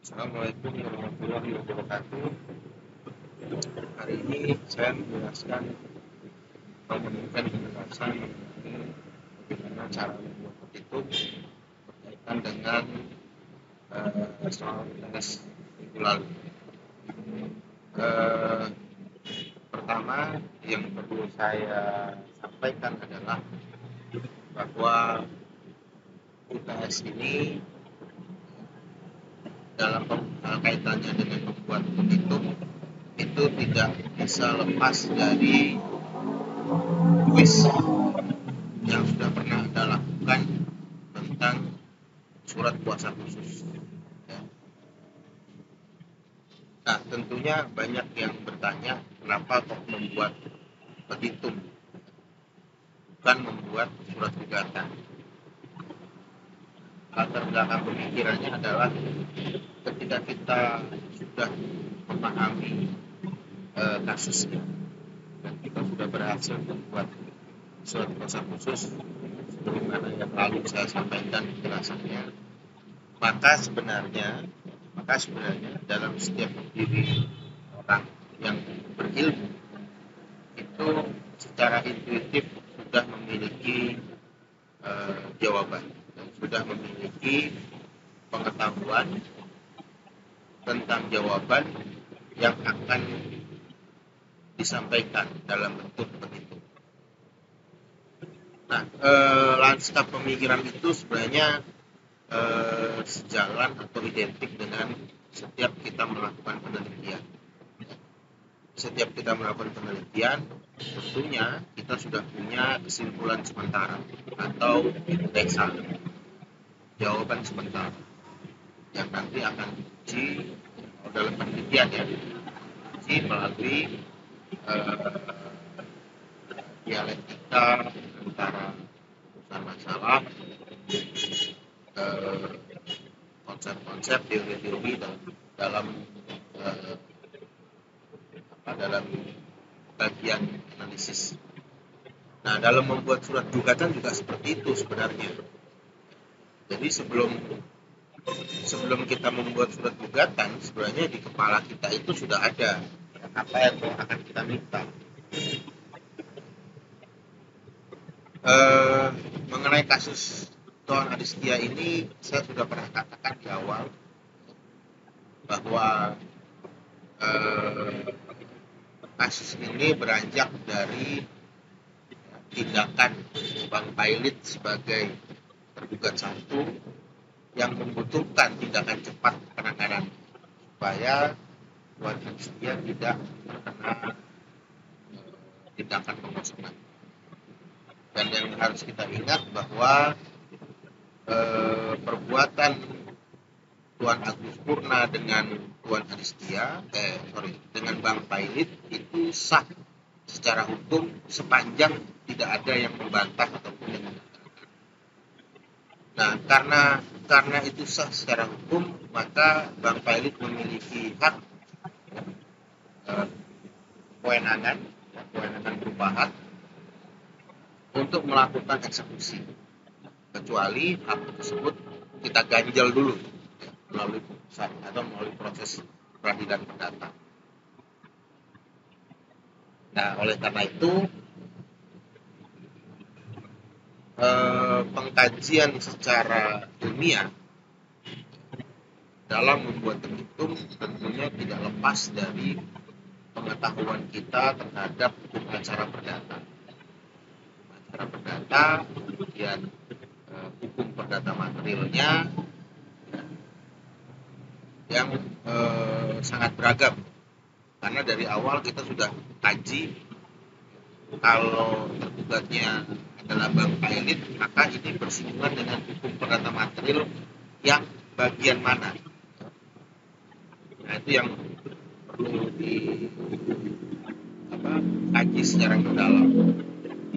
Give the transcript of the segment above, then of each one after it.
Assalamualaikum warahmatullahi wabarakatuh. Hari ini saya menjelaskan atau memberikan penjelasan mengenai bagaimana cara membuat petitum berkaitan dengan soal tes minggu lalu. Eh, Pertama yang perlu saya sampaikan adalah bahwa UTS ini dalam kaitannya dengan membuat petitum itu tidak bisa lepas dari kuis yang sudah pernah Anda lakukan tentang surat kuasa khusus. Ya. Nah, tentunya banyak yang bertanya kenapa kok membuat petitum, bukan membuat surat gugatan. Latar belakang pemikirannya adalah ketika kita sudah memahami kasusnya dan kita sudah berhasil membuat surat kuasa khusus sebagaimana yang lalu saya sampaikan penjelasannya, maka sebenarnya dalam setiap diri orang yang berilmu itu secara intuitif sudah memiliki jawaban dan sudah memiliki pengetahuan tentang jawaban yang akan disampaikan dalam bentuk petitum. Nah, lanskap pemikiran itu sebenarnya sejalan atau identik dengan setiap kita melakukan penelitian. Setiap kita melakukan penelitian, tentunya kita sudah punya kesimpulan sementara atau hipotesa, jawaban sementara yang nanti akan diuji dalam penelitian, ya, diuji melalui dialektika antara urusan masalah, konsep-konsep, teori-teori dalam dalam bagian analisis. Nah, dalam membuat surat gugatan juga seperti itu sebenarnya. Jadi sebelum kita membuat surat gugatan, sebenarnya di kepala kita itu sudah ada apa yang akan kita minta. Mengenai kasus Tuan Adistia ini, saya sudah pernah katakan di awal bahwa kasus ini beranjak dari tindakan Bang Pailit sebagai tergugat satu yang membutuhkan tindakan cepat penanganan supaya Tuan Adistia tidak terkena tindakan pengosongan. Dan yang harus kita ingat bahwa perbuatan Tuan Agus Purna dengan Tuan Adistia, dengan Bang Pailit itu sah secara hukum sepanjang tidak ada yang membantah ataupun yang membatalkan. Nah, karena itu sah secara hukum, maka Bang Pailit memiliki hak kewenangan berupa hak untuk melakukan eksekusi, kecuali hak tersebut kita ganjal dulu melalui putusan atau melalui proses peradilan perdata. Nah, oleh karena itu pengkajian secara ilmiah dalam membuat petitum tentunya tidak lepas dari pengetahuan kita terhadap hukum acara perdata. Kemudian hukum perdata materialnya yang sangat beragam, karena dari awal kita sudah kaji kalau tergugatnya adalah Bang Pailit, maka ini bersinggungan dengan hukum perdata material yang bagian mana. Nah, itu yang perlu dikaji secara mendalam.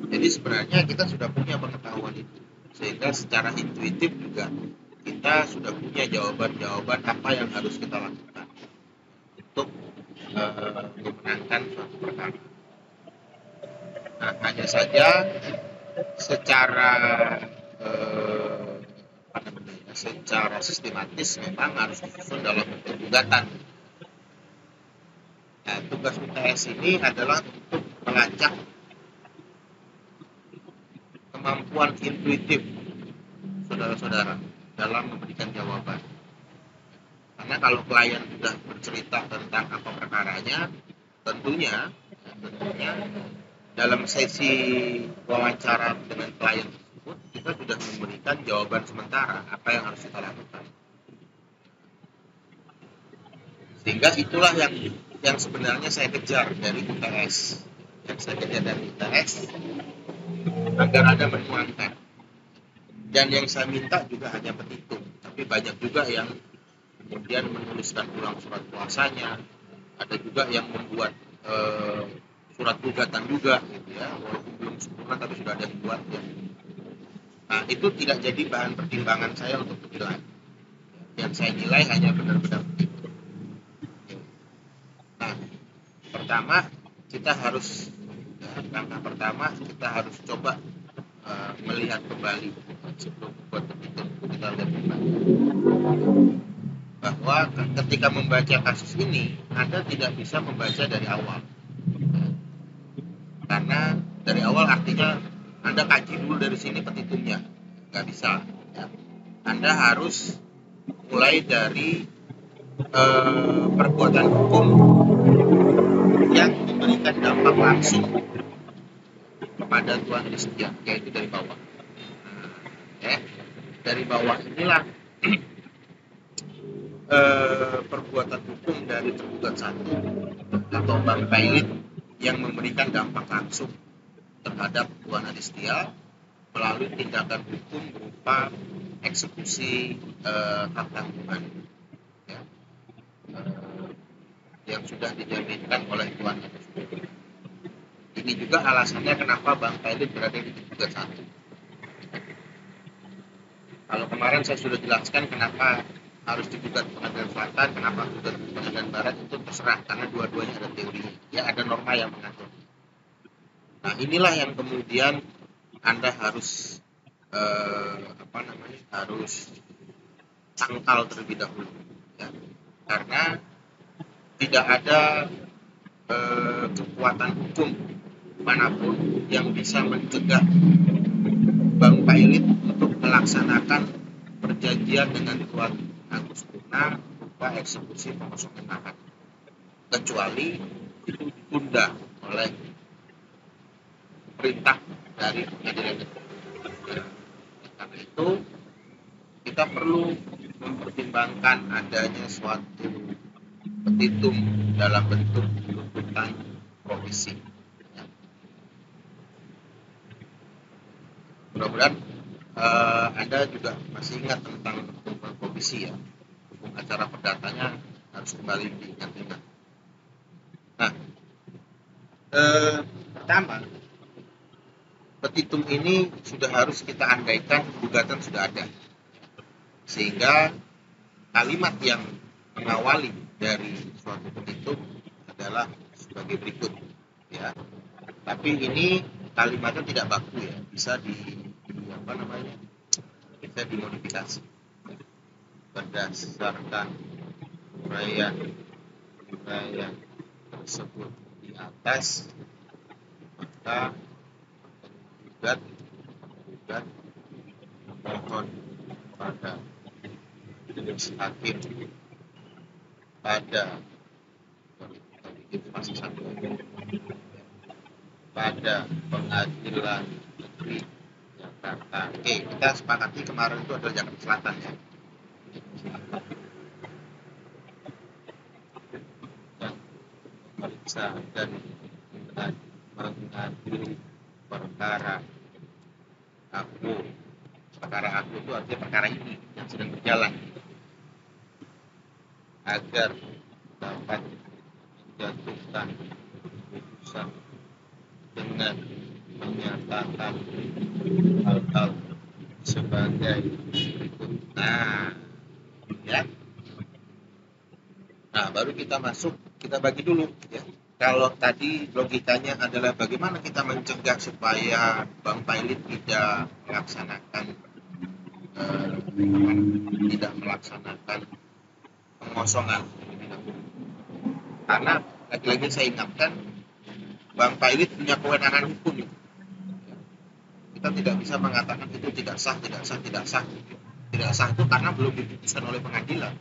Jadi sebenarnya kita sudah punya pengetahuan itu, sehingga secara intuitif juga kita sudah punya jawaban-jawaban apa yang harus kita lakukan untuk memenangkan suatu perkara. Nah, hanya saja secara secara sistematis memang harus disusun dalam bentuk gugatan. Nah, tugas UTS ini adalah untuk melacak kemampuan intuitif saudara-saudara dalam memberikan jawaban. Karena kalau klien sudah bercerita tentang apa perkaranya, tentunya dalam sesi wawancara dengan klien tersebut kita sudah memberikan jawaban sementara apa yang harus kita lakukan. Sehingga itulah yang sebenarnya saya kejar dari UTS. Yang saya kejar dari UTS agar ada menuangkan. Dan yang saya minta juga hanya petitum, tapi banyak juga yang kemudian menuliskan ulang surat kuasanya, ada juga yang membuat surat gugatan juga, gitu ya, walaupun belum sempurna tapi sudah ada yang buat ya. Nah, itu tidak jadi bahan pertimbangan saya untuk menilai. Yang saya nilai hanya benar-benar petitum. Nah, pertama kita harus langkah pertama kita harus coba melihat kembali sebelum buat petitum kita lihat kembali bahwa ketika membaca kasus ini Anda tidak bisa membaca dari awal, karena dari awal artinya Anda kaji dulu dari sini petitumnya, nggak bisa ya. Anda harus mulai dari perbuatan hukum yang memberikan dampak langsung kepada Tuan Listia, yaitu dari bawah. Dari bawah inilah perbuatan hukum dari tergugat satu atau Bang Pailit yang memberikan dampak langsung terhadap Tuan Listia melalui tindakan hukum berupa eksekusi hak tanggungan ya, yang sudah dijaminkan oleh Tuan tersebut. Ini juga alasannya kenapa Bang Pailit berada di tergugat satu. Kalau kemarin saya sudah jelaskan kenapa harus digugat Pengadilan Selatan, kenapa gugat Pengadilan Barat, itu terserah karena dua-duanya ada teorinya. Ya, ada norma yang mengatur. Nah, inilah yang kemudian Anda harus harus tangkal terlebih dahulu ya. Karena tidak ada kekuatan hukum manapun yang bisa mencegah Bang Pailit untuk melaksanakan perjanjian dengan Tuan Agus Purna berupa eksekusi pengosongan lahan, kecuali itu ditunda oleh perintah dari pengadilan negeri. Karena itu kita perlu mempertimbangkan adanya suatu petitum dalam bentuk tuntutan provisi. Mudah-mudahan Anda juga masih ingat tentang tuntutan provisi ya. Hukum acara perdatanya harus kembali diingat-ingat. Nah, pertama, petitum ini sudah harus kita andaikan gugatan sudah ada, sehingga kalimat yang mengawali dari suatu petitum adalah sebagai berikut ya. Tapi ini kalimatnya tidak baku ya, bisa bisa dimodifikasi berdasarkan uraian tersebut di atas, maka gugat mohon pada majelis hakim pada Pengadilan Negeri Jakarta. Oke, kita sepakati kemarin itu adalah Jakarta Selatan ya. Dan memeriksa dan mengadili perkara aku. Perkara aku itu artinya perkara ini yang sedang berjalan, agar dapat menjatuhkan keputusan dengan menyatakan hal-hal sebagai berikut. Nah, ya. Nah, baru kita bagi dulu ya. Kalau tadi logikanya adalah bagaimana kita mencegah supaya Bang Pailit tidak melaksanakan tidak melaksanakan pengosongan terlebih dahulu. Karena lagi-lagi saya ingatkan, Bang Pailit punya kewenangan hukum. Kita tidak bisa mengatakan itu tidak sah, tidak sah, tidak sah. Tidak sah itu karena belum diputuskan oleh pengadilan.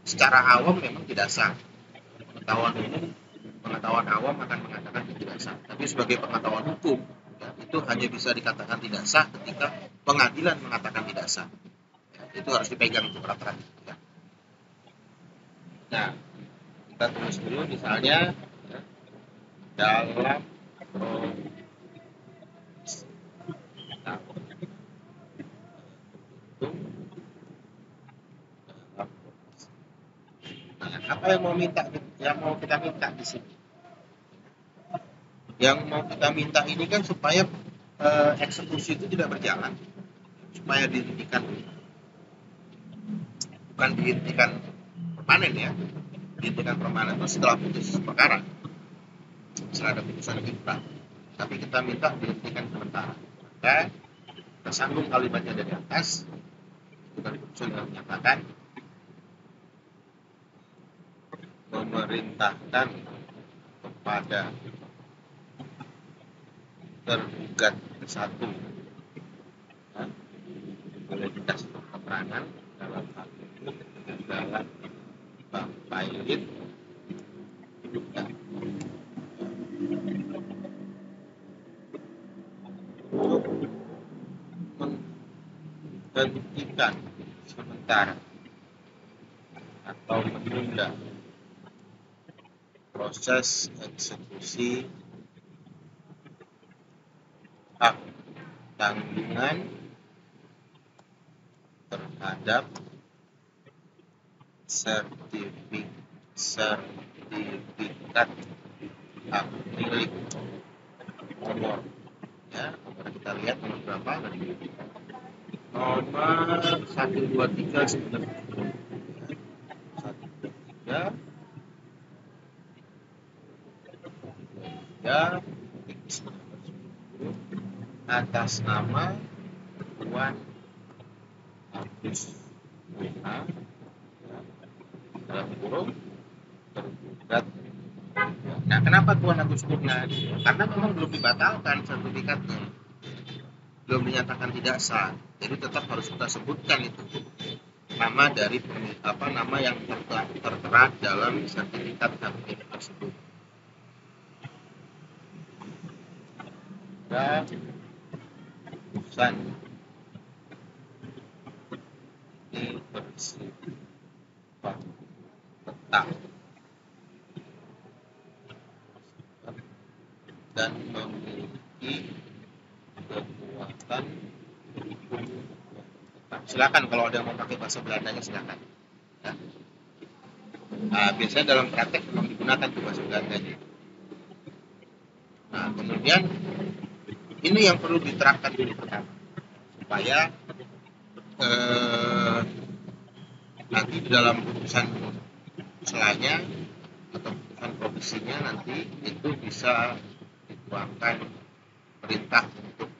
Secara awam memang tidak sah. Pengetahuan awam akan mengatakan itu tidak sah. Tapi sebagai pengetahuan hukum, ya, itu hanya bisa dikatakan tidak sah ketika pengadilan mengatakan tidak sah. Ya, itu harus dipegang untuk peraturan. Ya. Nah, kita tulis dulu misalnya ya, dalam apa yang mau kita minta di sini? Yang mau kita minta ini kan supaya eksekusi itu tidak berjalan, supaya dihentikan, bukan dihentikan permanen ya, dihentikan permanen itu setelah putus perkara, setelah ada putusan kita, tapi kita minta dihentikan sementara. Maka kita sambung kalimatnya dari atas, itu dari putusan yang menyatakan memerintahkan kepada tergugat satu boleh dikasih keterangan dalam hal ini adalah Bang Pailit menghentikan sementara atau menunda proses eksekusi hak tanggungan terhadap sertifikat hak milik nomor ya, nomor kita lihat nomor berapa tadi, nomor 123 atas nama Tuan Agus Buna dalam kurung tergugat. Nah, kenapa Tuan Agus Buna? Karena memang belum dibatalkan sertifikatnya, belum dinyatakan tidak sah, jadi tetap harus kita sebutkan itu nama dari nama yang tertera dalam sertifikat hak milik tersebut. Dan putusan ini bersifat tetap dan memiliki kekuatan hukum. Silakan kalau ada yang mau pakai bahasa Belandanya silakan. Ya. Nah, biasanya dalam praktek memang digunakan bahasa Belandanya. Nah, kemudian ini yang perlu diterapkan dulu pertama supaya nanti di dalam putusan selanya atau putusan provisinya nanti itu bisa dituangkan perintah untuk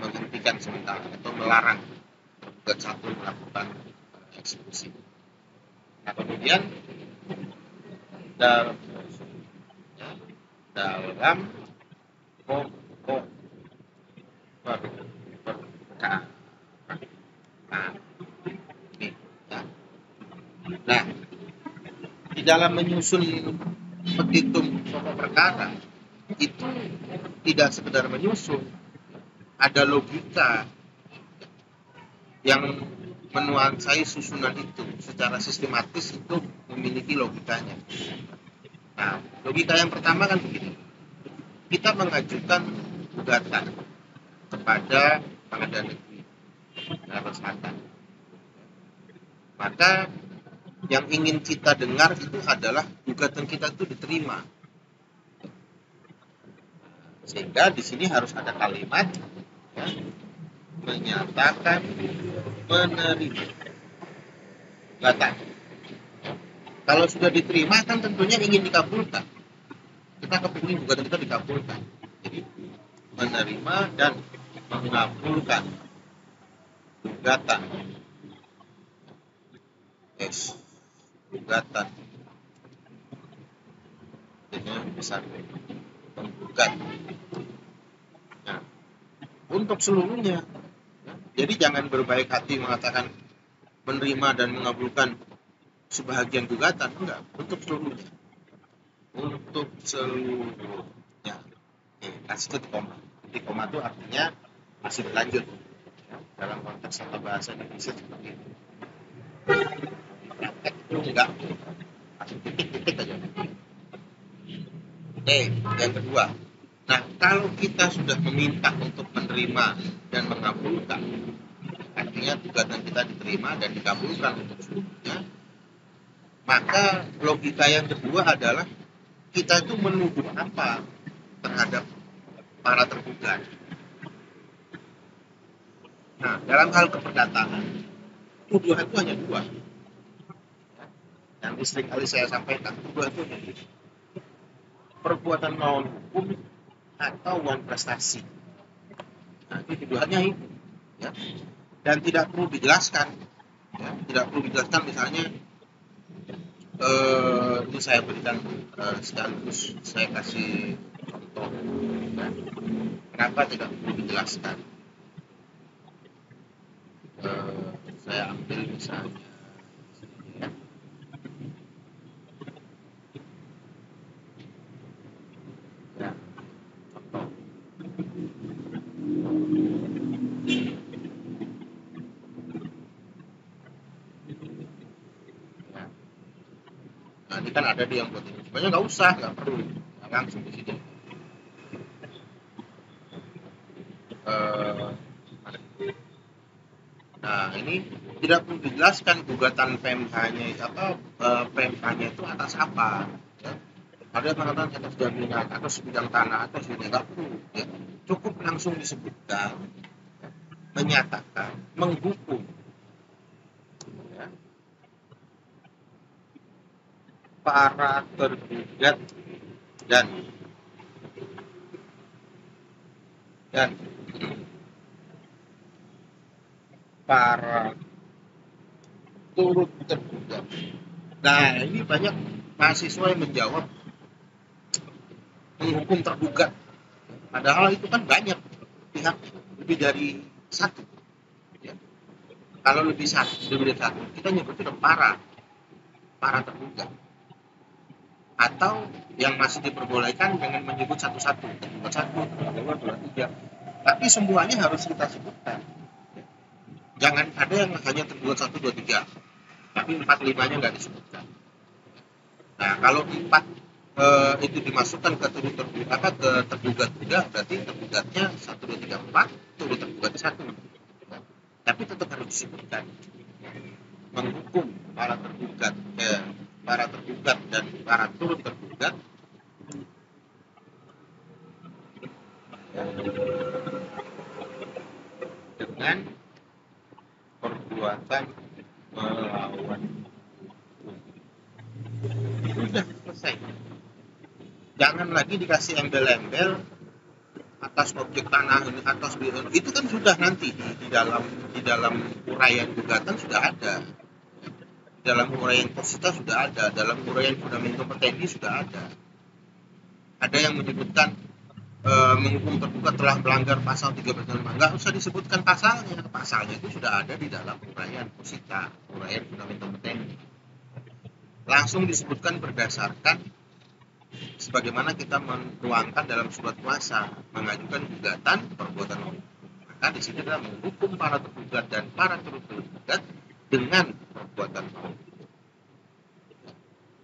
menghentikan sementara atau melarang tergugat satu melakukan eksekusi. Nah, kemudian dalam pokok perkara. Nah, di dalam menyusun petitum pokok perkara itu tidak sekedar menyusun, ada logika yang menuansai susunan itu secara sistematis, itu memiliki logikanya. Nah, logika yang pertama kan begini, kita mengajukan gugatan kepada Pengadilan Negeri Jakarta Selatan, maka yang ingin kita dengar itu adalah gugatan kita itu diterima. Sehingga di sini harus ada kalimat ya, menyatakan menerima gugatan. Kalau sudah diterima kan tentunya ingin dikabulkan. Kita kepingin gugatan kita dikabulkan. Jadi menerima dan mengabulkan. gugatan, yes, gugatan, ini besar penggugat. Nah, untuk seluruhnya, jadi jangan berbaik hati mengatakan menerima dan mengabulkan sebahagian gugatan, enggak, untuk seluruhnya, untuk seluruhnya. Oke, kasih itu di koma itu artinya masih berlanjut, ya, dalam konteks tata bahasa Indonesia seperti itu. Praktek itu enggak, masih titik-titik aja. Oke, yang kedua, nah kalau kita sudah meminta untuk menerima dan mengabulkan, artinya gugatan kita diterima dan dikabulkan untuk seluruhnya, maka logika yang kedua adalah kita itu menuduh apa terhadap para tergugat. Nah, dalam hal keperdataan, tuduhan itu hanya dua. Yang sering kali saya sampaikan, tuduhan itu hanya dua. Perbuatan melawan hukum atau uang prestasi. Nah, itu tuduhannya itu. Ya. Dan tidak perlu dijelaskan. Ya. Tidak perlu dijelaskan misalnya, ini saya berikan sekaligus saya kasih contoh. Ya. Kenapa tidak perlu dijelaskan? Saya ambil misalnya ya. Ya, contoh. Ya. Nah, ini kan ada di yang buat ini. Sebenarnya nggak usah, nggak perlu. Langsung di sini. Eh, Nah, ini tidak perlu dijelaskan gugatan PMH-nya apa, PMH-nya itu atas apa, ya. Ada yang mengatakan atas jaminan, atas bidang tanah, atas ini nggak perlu, ya. Cukup langsung disebutkan, menyatakan, menghukum, ya, para tergugat dan dan para turut tergugat. Nah, ini banyak mahasiswa yang menjawab menghukum tergugat. Padahal itu kan banyak pihak, lebih dari satu. Ya. Kalau lebih dari satu, kita nyebutnya para tergugat. Atau yang masih diperbolehkan dengan menyebut satu-satu, tergugat satu, tergugat dua, tergugat tiga. Tapi semuanya harus kita sebutkan. Jangan ada yang hanya tergugat satu, dua, tiga, tapi empat limanya nggak disebutkan. Nah, kalau empat itu dimasukkan ke turut tergugat, ke tergugat juga, berarti tergugatnya satu, dua, tiga, empat, turut tergugat satu. Tapi tetap harus disebutkan menghukum para tergugat dan para turut tergugat dengan perbuatan melawan hukum. Sudah selesai. Jangan lagi dikasih embel-embel atas objek tanah ini, atas itu kan sudah nanti di dalam uraian gugatan sudah ada, di dalam uraian posita sudah ada, dalam uraian fundamentum petendi sudah ada. Ada yang menyebutkan menghukum tergugat telah melanggar pasal 13 nggak usah disebutkan pasalnya itu sudah ada di dalam uraian posita, uraian fundamentum petendi. Langsung disebutkan berdasarkan sebagaimana kita menuangkan dalam surat kuasa mengajukan gugatan perbuatan hukum. Maka di sini adalah menghukum para tergugat dan para turut tergugat dengan perbuatan hukum.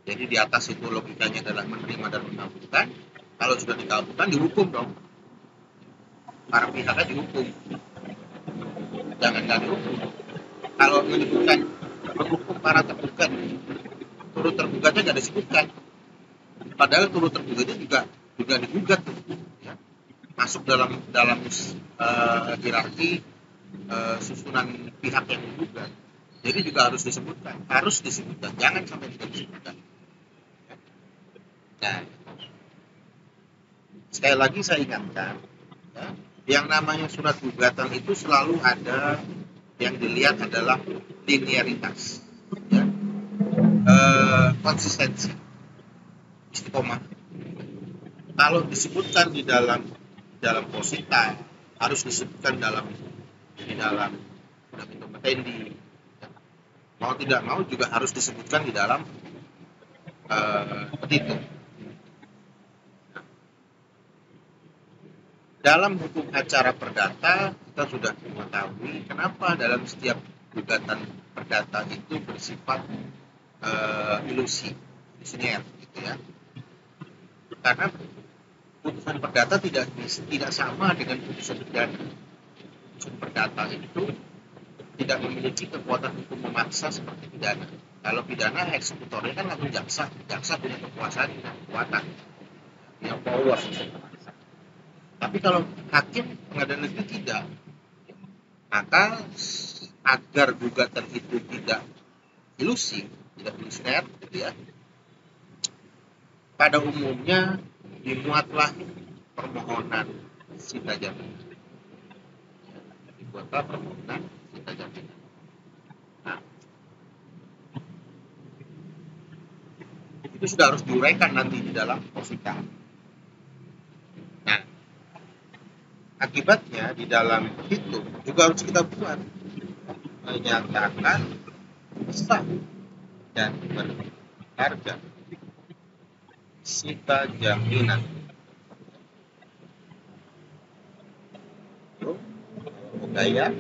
Jadi di atas itu logikanya adalah menerima dan mengabulkan. Kalau sudah dikabulkan dihukum dong. Para pihaknya dihukum. Jangan nggak dihukum. Kalau menyebutkan menghukum para tergugat, turut tergugatnya nggak disebutkan. Padahal turut tergugatnya juga digugat tuh, ya. Masuk dalam hierarki susunan pihak yang digugat. Jadi juga harus disebutkan, jangan sampai tidak disebutkan. Nah, sekali lagi saya ingatkan, ya, yang namanya surat gugatan itu selalu ada Yang dilihat adalah linearitas, ya. Konsistensi, istiqomah. Kalau disebutkan di dalam posita, harus disebutkan di dalam petendi. Mau tidak mau juga harus disebutkan di dalam petitum. Dalam hukum acara perdata, kita sudah mengetahui kenapa dalam setiap gugatan perdata itu bersifat ilusi, ilusioner, gitu ya. Karena putusan perdata tidak sama dengan putusan pidana. Putusan perdata itu tidak memiliki kekuatan hukum memaksa seperti pidana. Kalau pidana, eksekutornya kan langsung jaksa. Jaksa punya kekuasaan dan kekuatan, punya power. Tapi kalau hakim pengadilan negeri tidak, maka agar gugatan itu tidak ilusioner, gitu ya, pada umumnya dimuatlah permohonan sita jaminan. Dibuatlah permohonan sita jaminan. Nah, itu sudah harus diuraikan nanti di dalam posita. Nah, akibatnya di dalam itu juga harus kita buat menyatakan sah dan berharga sita jaminan. Gaya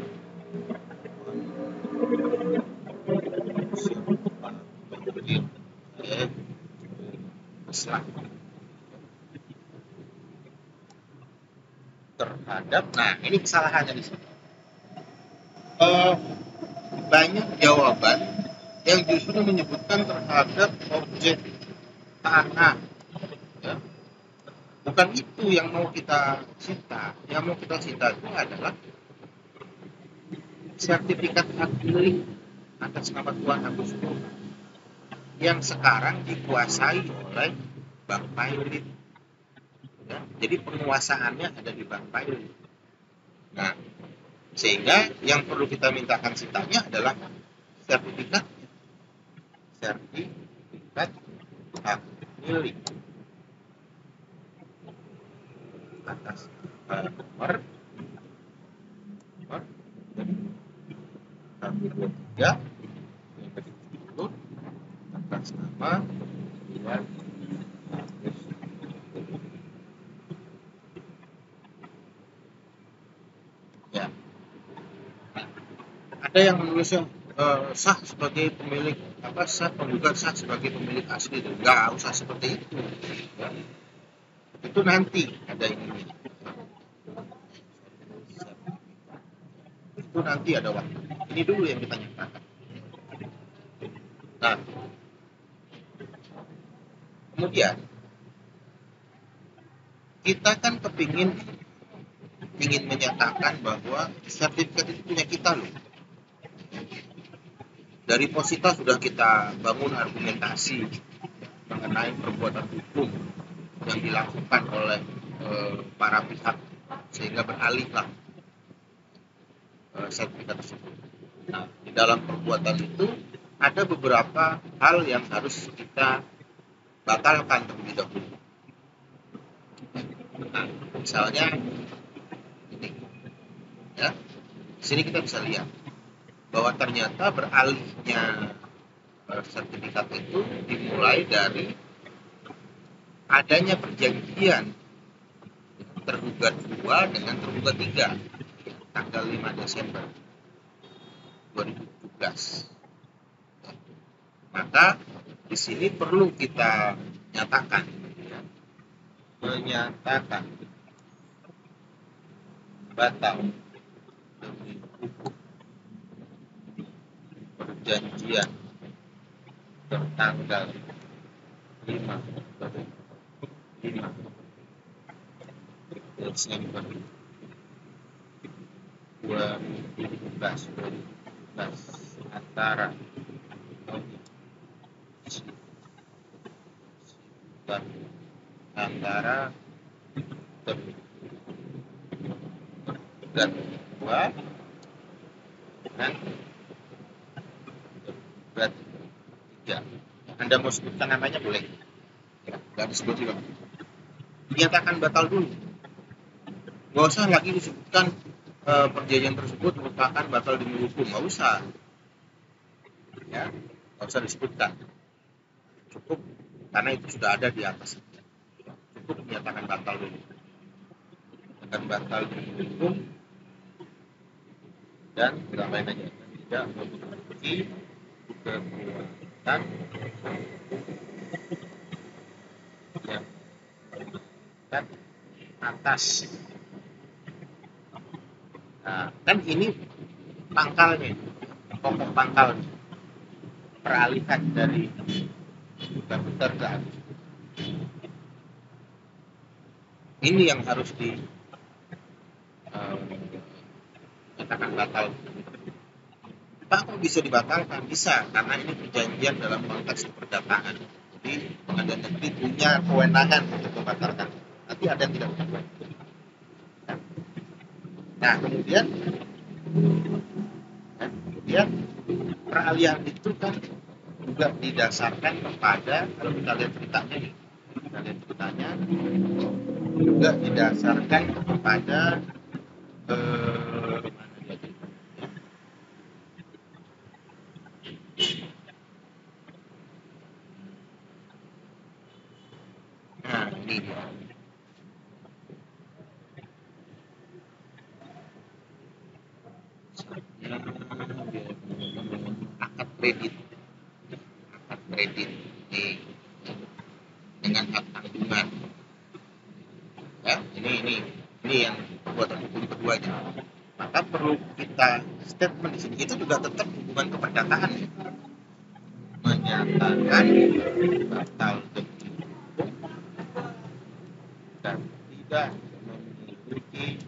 terhadap, nah ini kesalahannya di sini. Banyak jawaban yang justru menyebutkan terhadap objek tanah, ya. Bukan itu yang mau kita cita. Yang mau kita cita itu adalah sertifikat hak milik atas nama Tuan Agus Purba yang sekarang dikuasai oleh Bank Pailit, ya. Jadi penguasaannya ada di Bank Pailit. Nah, sehingga yang perlu kita mintakan citanya adalah sertifikat hak milik atas nomor 123 yang ke-70 atas nama Tuan Agus. Ya. Ada yang menulisnya sah sebagai pemilik sah penggugat sah sebagai pemilik asli, nggak usah seperti itu, ya. Itu nanti ada ini, itu nanti ada waktu. Ini dulu yang kita nyatakan. Nah, kemudian kita kan ingin menyatakan bahwa sertifikat itu punya kita loh. Dari posita sudah kita bangun argumentasi mengenai perbuatan hukum yang dilakukan oleh para pihak sehingga beralihlah sertifikat tersebut. Nah, di dalam perbuatan itu ada beberapa hal yang harus kita batalkan terlebih dahulu. Nah, misalnya ini, ya, di sini kita bisa lihat bahwa ternyata beralihnya sertifikat itu dimulai dari adanya perjanjian tergugat 2 dengan tergugat 3 tanggal 5 Desember 2017. Maka di sini perlu kita nyatakan, ya, menyatakan batal demi hukum perjanjian tertanggal 5 Desember 2017 antara tergugat 2 dengan tergugat 3. Anda mau sebutkan namanya boleh, ya, nggak disebut juga. Dinyatakan batal dulu, nggak usah lagi disebutkan perjanjian tersebut merupakan batal demi hukum, nggak usah, ya, nggak usah disebutkan, cukup karena itu sudah ada di atas, cukup dinyatakan batal dulu, akan batal demi hukum dan lain aja, tidak memiliki kekuatan yang kan atas. Nah, kan ini pangkalnya, pokok pangkal peralihan dari komputer ke agus. Ini yang harus dikatakan batal. Pak, kok bisa dibatalkan? Bisa, karena ini perjanjian dalam konteks perdagangan. Jadi pengadilan negeri punya kewenangan untuk membatalkan. Nanti ada yang tidak punya. Nah, kemudian peralihan itu kan juga didasarkan kepada, kalau kita lihat ceritanya juga didasarkan kepada nah ini dia. Akad kredit nih, dengan hak tanggungan, ya, ini yang perbuatan hukum keduanya. Maka perlu kita statement di sini, itu juga tetap hubungan keperdataan, ya. Menyatakan batal demi hukum dan tidak memiliki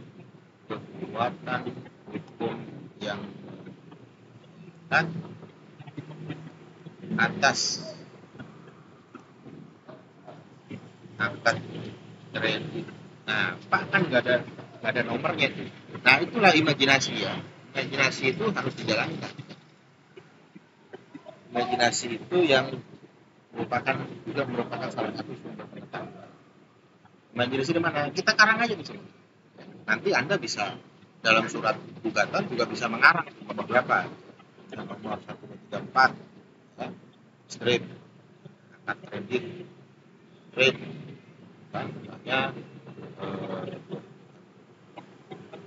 kekuatan hukum yang atas akad kredit. Nah, Pak kan nggak ada nomornya itu. Nah, itulah imajinasi, ya. Imajinasi itu harus dijalankan. Imajinasi itu yang merupakan salah satu sumber pengetahuan. Imajinasi di mana? Kita karang aja di sini. Nanti Anda bisa dalam surat gugatan juga bisa mengarang nomor berapa? Nomor 134, ya, strip akad kredit, strip misalnya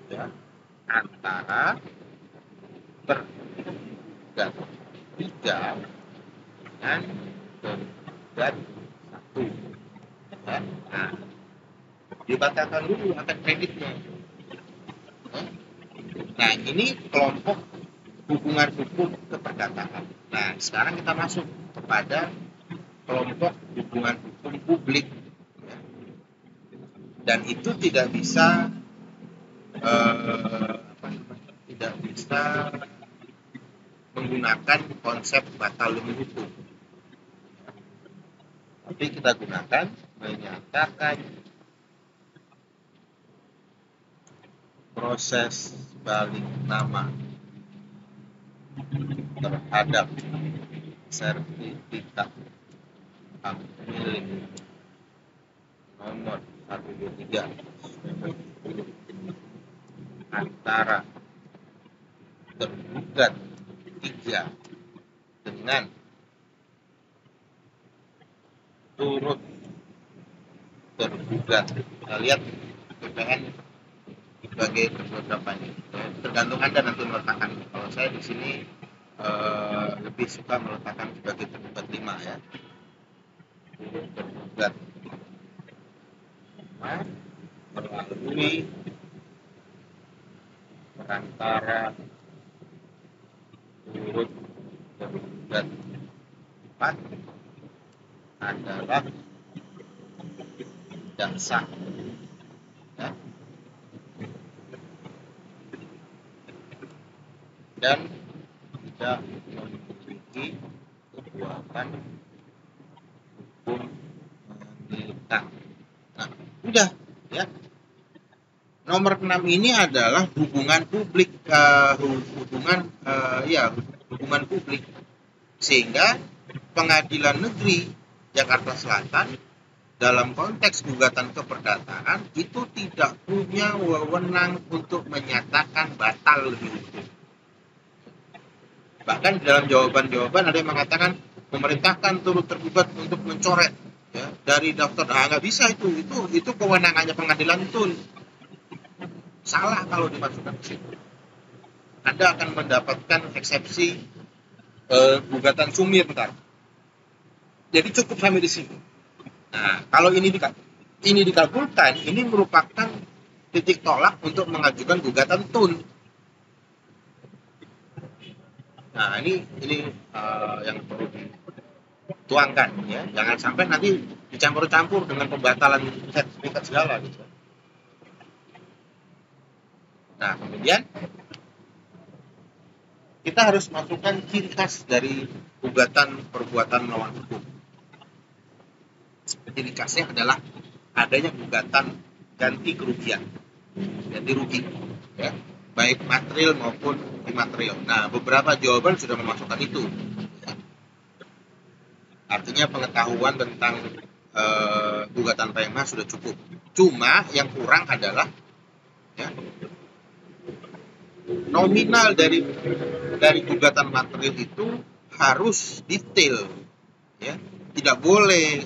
ya, antara tergugat 3 dengan tergugat 1, ya. Nah, dibatalkan dulu akad kreditnya. Nah, ini kelompok hubungan hukum keperdataan. Nah, sekarang kita masuk kepada kelompok hubungan hukum publik, ya. Dan itu tidak bisa menggunakan konsep batal demi hukum, tapi kita gunakan menyatakan proses balik nama terhadap sertifikat hak milik nomor 123 antara tergugat 3 dengan turut tergugat. Kita lihat PPN sebagai berapanya, tergantung Anda nanti meletakkan. Kalau saya di sini lebih suka meletakkan sebagai tergugat 5, ya. Tergugat melalui perantara turut tergugat 4 adalah tidak sah, ya. Dan tidak memiliki kekuatan hukum mengikat. Nah, udah, ya. nomor 6 ini adalah hubungan publik, hubungan publik, sehingga Pengadilan Negeri Jakarta Selatan dalam konteks gugatan keperdataan itu tidak punya wewenang untuk menyatakan batal demi hukum. Bahkan di dalam jawaban-jawaban ada yang mengatakan memerintahkan turut tergugat untuk mencoret ya, dari daftar. Nggak bisa itu kewenangannya pengadilan tun. Salah kalau dimasukkan ke situ. Anda akan mendapatkan eksepsi gugatan sumir ntar. Jadi cukup sampai di sini. Nah, kalau ini dikabulkan, ini merupakan titik tolak untuk mengajukan gugatan tun. Nah, ini yang perlu dituangkan ya. Jangan sampai nanti dicampur-campur dengan pembatalan sertifikat segala gitu. Nah, kemudian kita harus masukkan ciri khas dari gugatan perbuatan melawan hukum. Ciri khasnya adalah adanya gugatan ganti kerugian, ganti rugi, ya, baik material maupun imaterial. Nah, beberapa jawaban sudah memasukkan itu. Ya. Artinya pengetahuan tentang gugatan PMH sudah cukup. Cuma yang kurang adalah ya, nominal dari gugatan material itu harus detail, ya, tidak boleh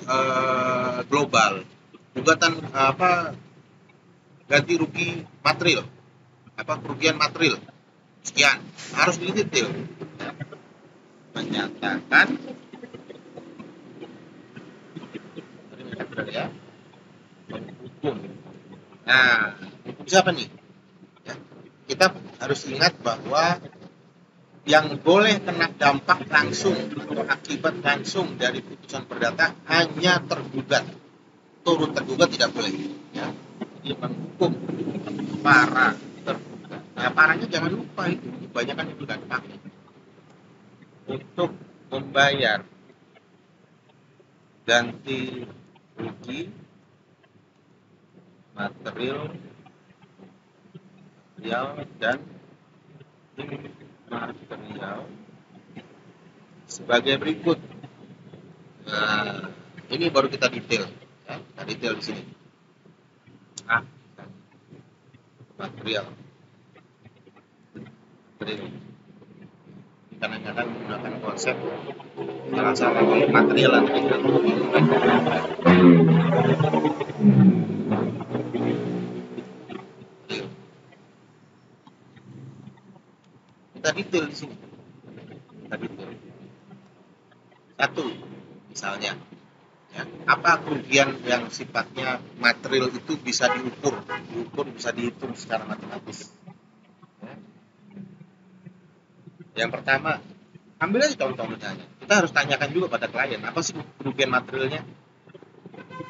global. Gugatan ganti rugi material, kerugian material sekian, harus detail, ya. Menyatakan ya hukum. Nah, bisa apa nih? Ya, kita harus ingat bahwa yang boleh kena dampak langsung atau akibat langsung dari putusan perdata hanya tergugat. Turut tergugat tidak boleh. Ya. Jadi menghukum para tergugat. Nah, parahnya jangan lupa itu. Kebanyakan itu tidak dipakai. Untuk membayar ganti rugi material dan material sebagai berikut. Nah, ini baru kita detail, ya, kita detail di sini. Material. Kadang-kadang menggunakan konsep salah material atau kita detail di sini. Kita detail. Satu, misalnya, ya, apa kerugian yang sifatnya material itu bisa diukur bisa dihitung secara matematis. Ya. Yang pertama, ambil aja contoh misalnya. Kita harus tanyakan juga pada klien, apa sih kerugian materialnya?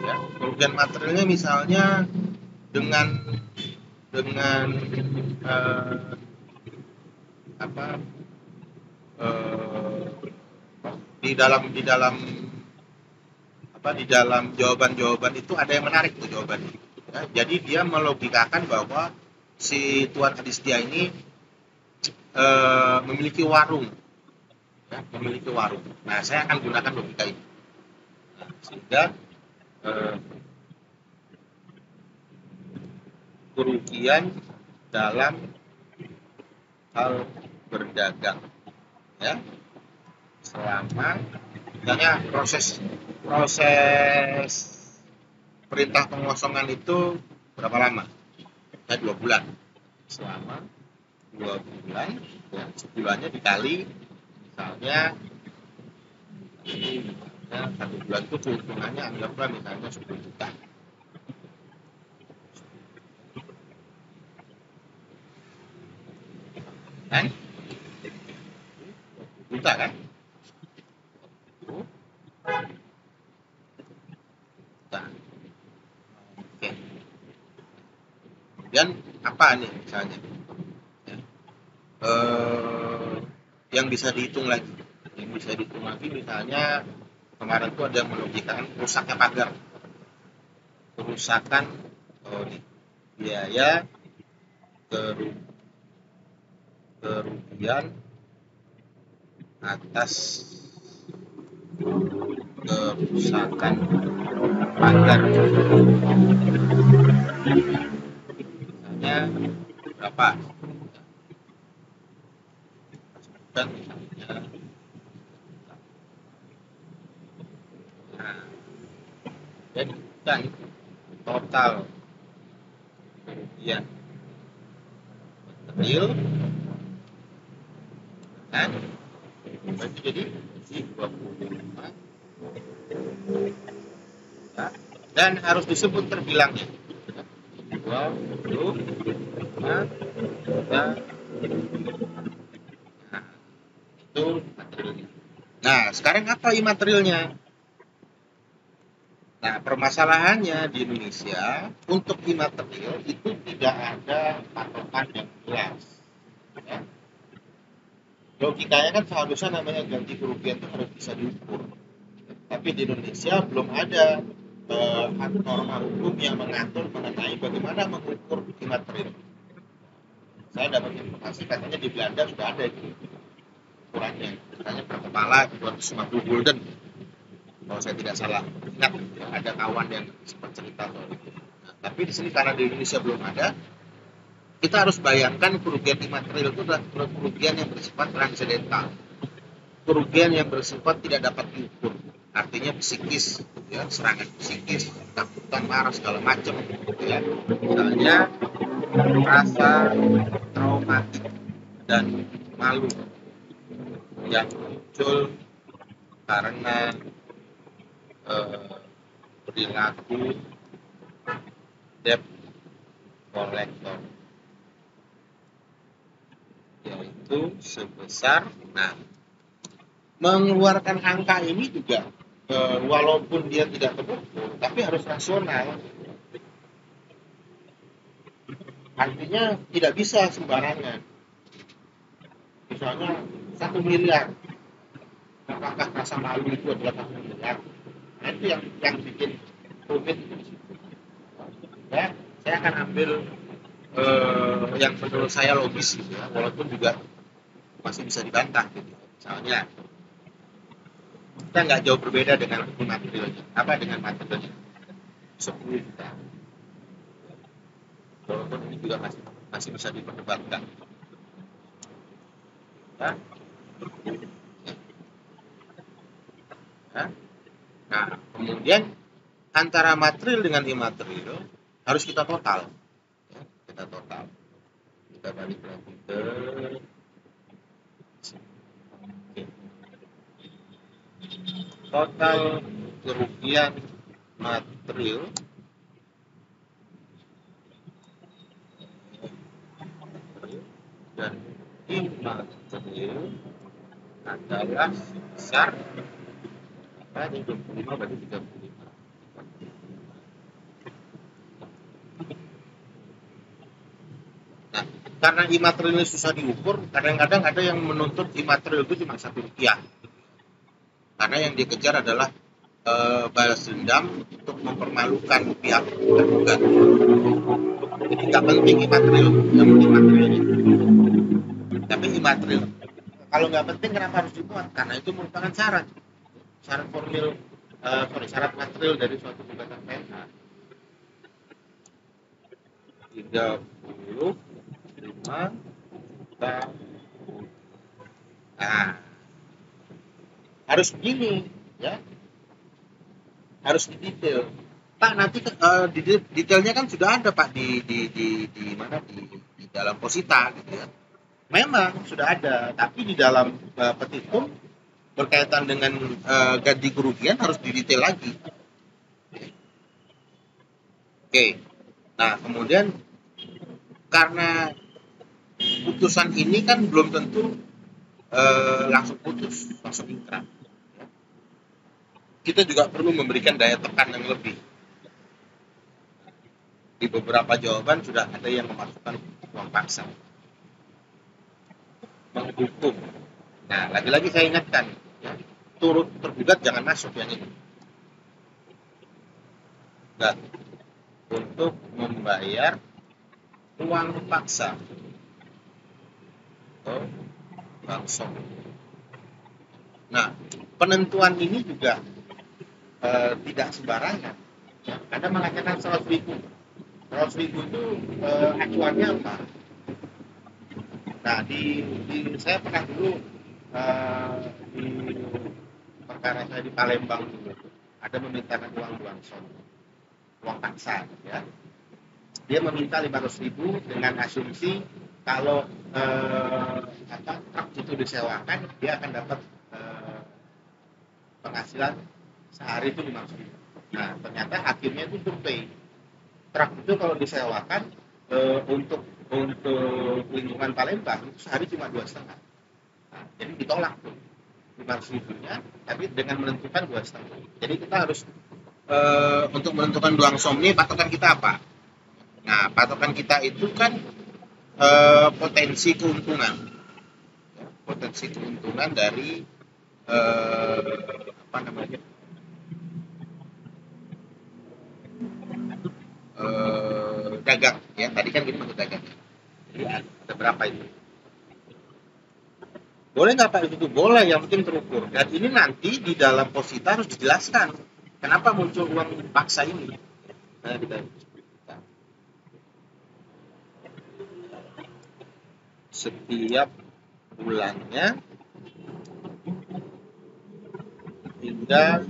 Ya, kerugian materialnya misalnya dengan di dalam jawaban-jawaban itu ada yang menarik tuh jawabannya. Ya, jadi dia melogikakan bahwa si Tuan Adistia ini memiliki warung, ya, memiliki warung. Nah, saya akan gunakan logika ini, nah, sehingga kerugian dalam hal berdagang, ya, selama misalnya proses perintah pengosongan itu berapa lama? Ya, 2 bulan. Selama 2 bulan, ya, sebulannya dikali misalnya 1 bulan itu keuntungannya anggaplah misalnya 10 juta. Kan? Juta kan? Oke. Kemudian apa nih misalnya? Ya. Yang bisa dihitung lagi. Yang bisa dihitung lagi misalnya kemarin tuh ada melogikakan rusaknya pagar. Kerusakan biaya kerugian atas kerusakan pagar, misalnya berapa, dan misalnya nah, dan bukan total kerugian material kan berarti jadi 25 ya. Dan harus disebut terbilangnya 25 ya. Nah, itu materialnya. Nah, sekarang apa imaterialnya? Nah, permasalahannya di Indonesia untuk imaterial itu tidak ada patokan yang jelas. Ya. Logikanya kan seharusnya namanya ganti kerugian itu harus bisa diukur. Tapi di Indonesia belum ada norma hukum yang mengatur mengenai bagaimana mengukur imaterial. Saya dapat informasi katanya di Belanda sudah ada itu ukurannya, katanya per kepala 250 gulden. Kalau saya tidak salah ingat ada kawan yang sempat cerita soal itu. Nah, tapi di sini karena di Indonesia belum ada, kita harus bayangkan kerugian imaterial itu adalah kerugian yang bersifat transidental, kerugian yang bersifat tidak dapat diukur, artinya psikis, ya, serangan psikis, ketakutan, marah segala macam, ya. Misalnya rasa traumatik dan malu yang muncul karena perilaku debt collector, yaitu sebesar, nah, mengeluarkan angka ini juga walaupun dia tidak terukur tapi harus rasional, artinya tidak bisa sembarangan. Misalnya 1 miliar, apakah rasa malu itu adalah 1 miliar? Nah, itu yang bikin rumit. Ya, saya akan ambil yang menurut saya logis gitu ya, walaupun juga masih bisa dibantah gitu. Misalnya kita nggak jauh berbeda dengan materialnya, dengan materialnya 10 juta, walaupun ini juga masih bisa diperdebatkan ya. Ya. Nah, kemudian antara material dengan imaterial harus kita total, ya, kita balik lagi ke total kerugian material dan imaterial adalah sebesar ini 25 berarti 35. Nah, karena imaterialnya susah diukur, kadang-kadang ada yang menuntut imaterial itu cuma 1 rupiah. Karena yang dikejar adalah balas dendam untuk mempermalukan pihak tergugat. Jadi nggak penting imaterial, yang penting materialnya. Tapi imaterial, kalau nggak penting kenapa harus dimuat? Karena itu merupakan syarat formil, syarat material dari suatu gugatan PNH. 35 juta. Nah, harus begini, ya, harus detail. Pak, nanti detailnya kan sudah ada Pak di mana di dalam posita gitu ya. Memang sudah ada, tapi di dalam petitum berkaitan dengan ganti kerugian harus didetail lagi. Oke. Nah, kemudian karena putusan ini kan belum tentu langsung putus, langsung ingkrah. Kita juga perlu memberikan daya tekan yang lebih. Di beberapa jawaban sudah ada yang memasukkan uang paksa, menghukum. Nah, lagi-lagi saya ingatkan, ya, turut tergugat jangan masuk yang ini. Nah, untuk membayar uang paksa atau uang som. Nah, penentuan ini juga tidak sembarangan. Ya, Anda mengatakan 100.000. 100.000 itu acuannya apa? Nah, saya pernah dulu di perkara saya di Palembang dulu ada memintakan uang som, uang paksa, ya. Dia meminta 500.000 dengan asumsi kalau truk itu disewakan dia akan dapat penghasilan sehari itu 500.000. Nah, ternyata hakimnya itu survei truk itu kalau disewakan untuk lingkungan Palembang itu sehari cuma 2,5. Nah, jadi ditolak tuh 500.000-nya, tapi dengan menentukan 2,5. Jadi kita harus untuk menentukan uang som ini patokan kita apa? Nah, patokan kita itu kan potensi keuntungan, potensi keuntungan dari apa namanya dagang, ya. Tadi kan kita masuk dagang, ya. Ada berapa itu? Boleh nggak Pak itu? Boleh, yang penting terukur. Dan ini nanti di dalam posita harus dijelaskan kenapa muncul uang paksa ini. Nah, kita setiap bulannya hingga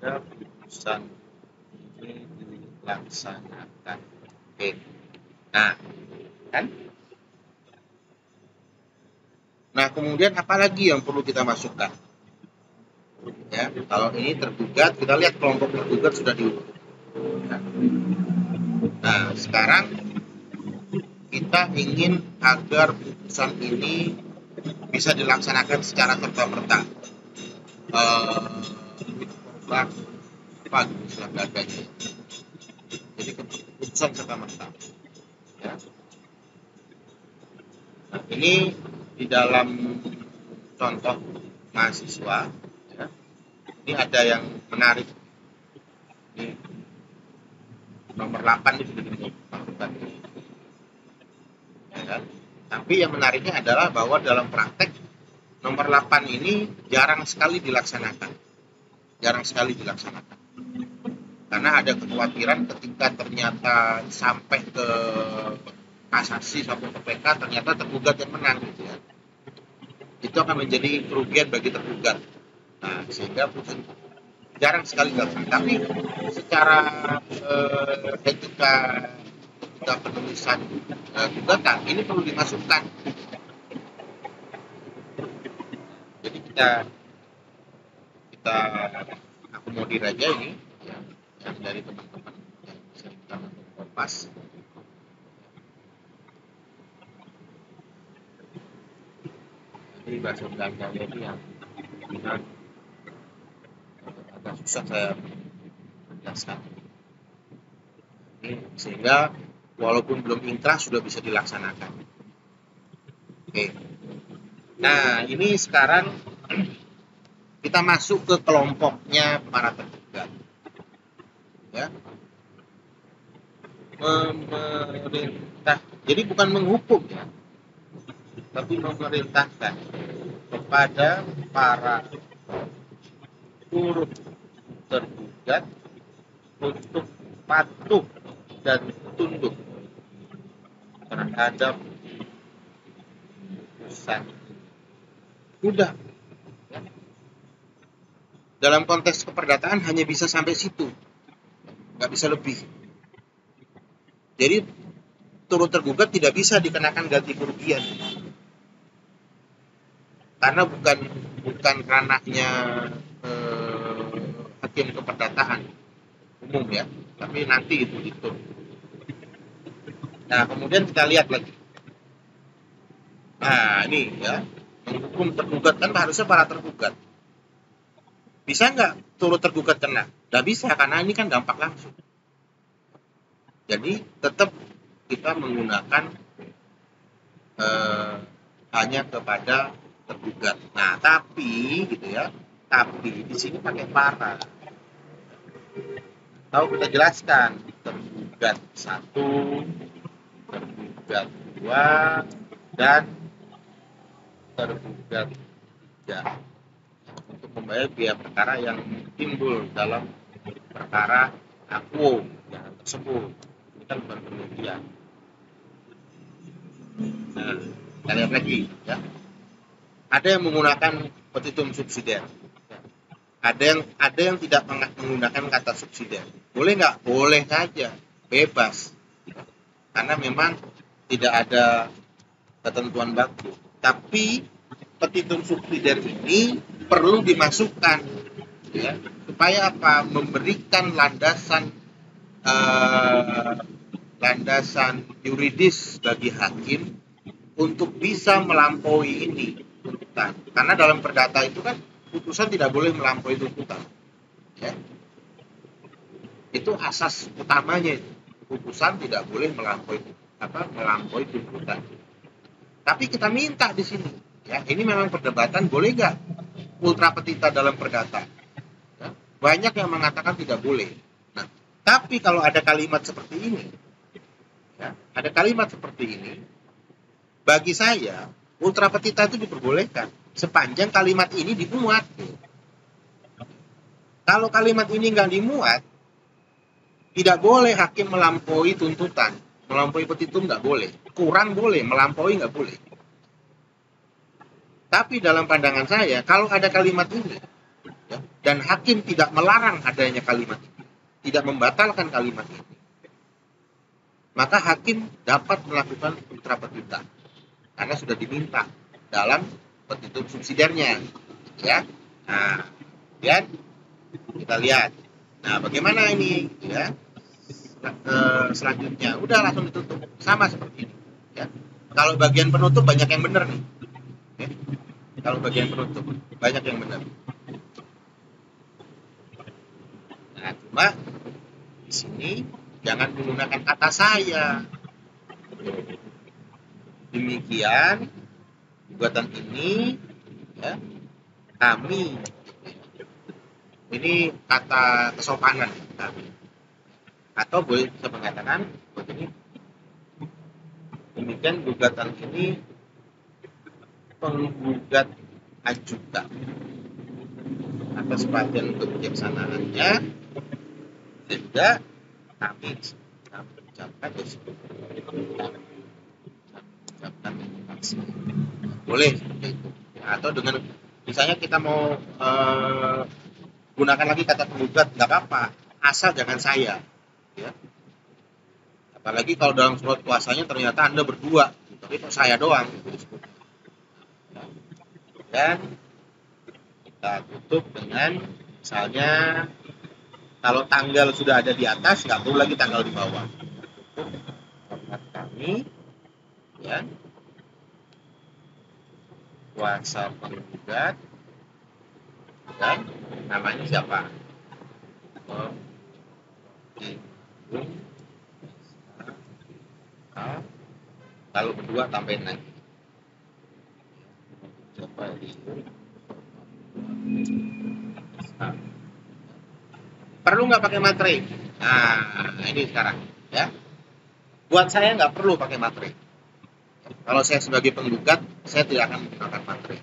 putusan ini dilaksanakan. Oke. Nah, kan? Nah, kemudian apa lagi yang perlu kita masukkan? Ya, kalau ini tergugat, kita lihat kelompok tergugat sudah diukur. Ya. Nah, sekarang kita ingin agar putusan ini bisa dilaksanakan secara serta-merta. Apa istilah dadanya? Jadi keputusan serta-merta. Ya. Nah, ini di dalam contoh mahasiswa, ya, ini ada yang menarik. Ini nomor 8 ini sudah dimasukkan. Ya kan? Tapi yang menariknya adalah bahwa dalam praktek nomor 8 ini jarang sekali dilaksanakan. Karena ada kekhawatiran ketika ternyata sampai ke kasasi sampai ke PK ternyata tergugat yang menang gitu ya. Itu akan menjadi kerugian bagi tergugat. Nah, sehingga jarang sekali dilaksanakan. Tapi secara etika penulisan gugatan ini perlu dimasukkan. Jadi kita akomodir aja ini yang dari teman-teman yang bisa kita kompas. Jadi bahasa Belandanya ini yang agak susah saya menjelaskan. Ini sehingga walaupun belum inkrah sudah bisa dilaksanakan. Oke. Nah, ini sekarang kita masuk ke kelompoknya para tergugat. Ya. Memerintah. Jadi bukan menghukum ya. Tapi memerintahkan kepada para turut tergugat untuk patuh dan tunduk terhadap putusan. Udah. Dalam konteks keperdataan hanya bisa sampai situ, nggak bisa lebih. Jadi turut tergugat tidak bisa dikenakan ganti kerugian karena bukan ranahnya hakim keperdataan umum ya, tapi nanti itu. Nah, kemudian kita lihat lagi. Nah, ini ya, menghukum tergugat kan harusnya para tergugat. Bisa nggak turut tergugat kena? Nggak bisa, karena ini kan dampak langsung. Jadi tetap kita menggunakan hanya kepada tergugat. Nah, tapi gitu ya, tapi di sini pakai para. Tahu kita jelaskan tergugat 1, tergugat 2, dan tergugat 3 untuk membayar biaya perkara yang timbul dalam perkara akuo yang tersebut. Ini kan bukan penelitian. Nah, kita lihat lagi ya. Ada yang menggunakan petitum subsidiar. Ada yang tidak menggunakan kata subsidiar. Boleh nggak? Boleh saja, bebas. Karena memang tidak ada ketentuan baku. Tapi petitum subsidiar ini perlu dimasukkan, ya, supaya apa? Memberikan landasan yuridis bagi hakim untuk bisa melampaui ini tuntutan. Karena dalam perdata itu kan putusan tidak boleh melampaui tuntutan. Ya. Itu asas utamanya itu. Putusan tidak boleh melampaui tuntutan. Tapi kita minta di sini, ya, ini memang perdebatan boleh nggak ultra petita dalam perdata. Ya. Banyak yang mengatakan tidak boleh. Nah, tapi kalau ada kalimat seperti ini, ya, bagi saya ultra petita itu diperbolehkan sepanjang kalimat ini dimuat. Kalau kalimat ini nggak dimuat, tidak boleh hakim melampaui tuntutan, melampaui petitum nggak boleh, kurang boleh, melampaui nggak boleh. Tapi dalam pandangan saya, kalau ada kalimat ini, ya, dan hakim tidak melarang adanya kalimat ini, tidak membatalkan kalimat ini, maka hakim dapat melakukan ultra petita karena sudah diminta dalam petitum subsidiarnya, ya. Nah, kemudian kita lihat. Nah, bagaimana ini, ya? Selanjutnya, udah langsung ditutup sama seperti ini, ya. Kalau bagian penutup banyak yang benar nih, ya. Kalau bagian penutup banyak yang benar. Nah, cuma di sini jangan menggunakan kata saya. Demikian gugatan ini, ya, kami, ini kata kesopanan kami. Atau boleh bisa mengatakan begini, demikian gugatan ini penggugat ajukan atas perhatian untuk kebijaksanaannya, sehingga kami ucapkan boleh seperti itu. Atau dengan misalnya kita mau gunakan lagi kata penggugat, nggak apa-apa, asal jangan saya, ya. Apalagi kalau dalam surat kuasanya ternyata Anda berdua, tapi kok saya doang, gitu. Dan kita tutup dengan misalnya kalau tanggal sudah ada di atas, nggak perlu lagi tanggal di bawah. Hormat kami, ya, kuasa penggugat, dan namanya siapa? Kalau berdua tambahin lagi. Siapa itu? Perlu nggak pakai materai? Nah, ini sekarang, ya. Buat saya nggak perlu pakai materai. Kalau saya sebagai penggugat, saya tidak akan menggunakan materai.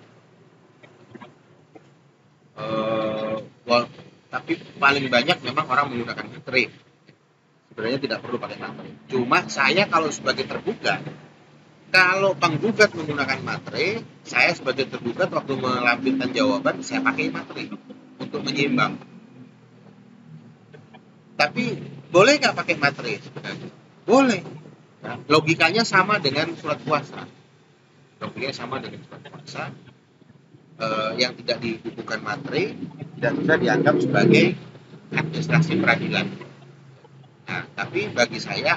Tapi paling banyak memang orang menggunakan materai. Sebenarnya tidak perlu pakai materai. Cuma saya kalau sebagai tergugat, kalau penggugat menggunakan materai, saya sebagai tergugat waktu melampirkan jawaban, saya pakai materai untuk menyeimbang. Tapi boleh nggak pakai materai sebenarnya? Boleh. Nah, logikanya sama dengan surat kuasa. Yang tidak dibukukan materai dan sudah dianggap sebagai administrasi peradilan. Nah, tapi bagi saya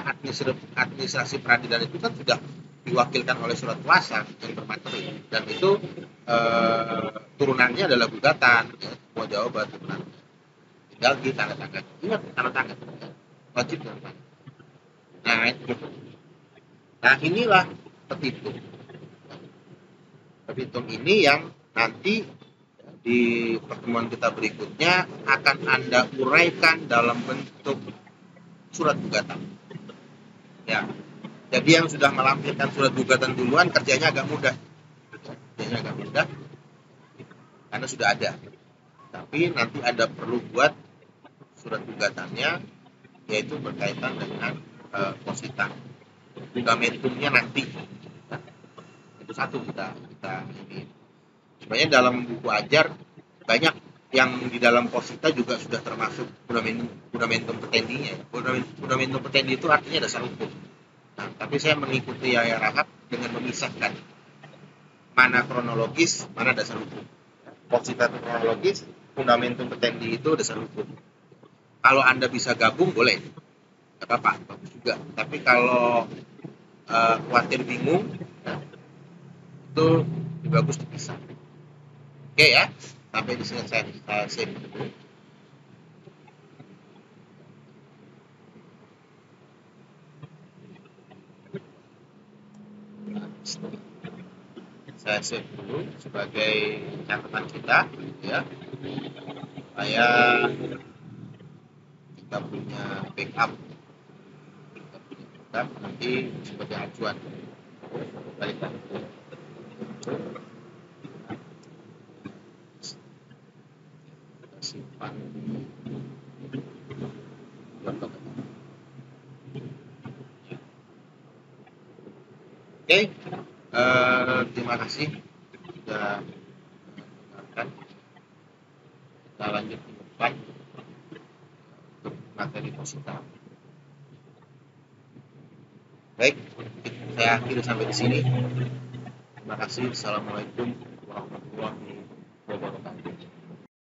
administrasi peradilan itu kan sudah diwakilkan oleh surat kuasa yang bermateri, dan itu turunannya adalah gugatan, ya, semua jawaban turunannya. Tinggal di tanda tangan. Ingat tanda tangan, wajib tanda tangan. Nah, itu. Nah, inilah petitum. Petitum ini yang nanti di pertemuan kita berikutnya akan Anda uraikan dalam bentuk surat gugatan. Ya. Jadi yang sudah melampirkan surat gugatan duluan kerjanya agak mudah. Karena sudah ada. Tapi nanti Anda perlu buat surat gugatannya, yaitu berkaitan dengan posita. Fundamentumnya nanti. Nah, itu satu kita ini. Sebenarnya dalam buku ajar banyak yang di dalam posita juga sudah termasuk fundamentum petendinya. Fundamentum petendi itu artinya dasar hukum. Nah, tapi saya mengikuti Yahya Rahab dengan memisahkan mana kronologis, mana dasar hukum. Posita itu kronologis, fundamentum petendi itu dasar hukum. Kalau Anda bisa gabung boleh, nggak apa-apa, bagus juga. Tapi kalau khawatir bingung, ya, itu lebih bagus dipisah. Oke ya, sampai di sini saya save dulu. Saya save dulu sebagai catatan kita, ya, supaya kita punya backup, nanti sebagai acuan. Balik lagi. Simpan. Oke, terima kasih sudah mendengarkan. Kita lanjut ke depan untuk materi posita. Baik, saya akhiri sampai di sini. Terima kasih. Assalamualaikum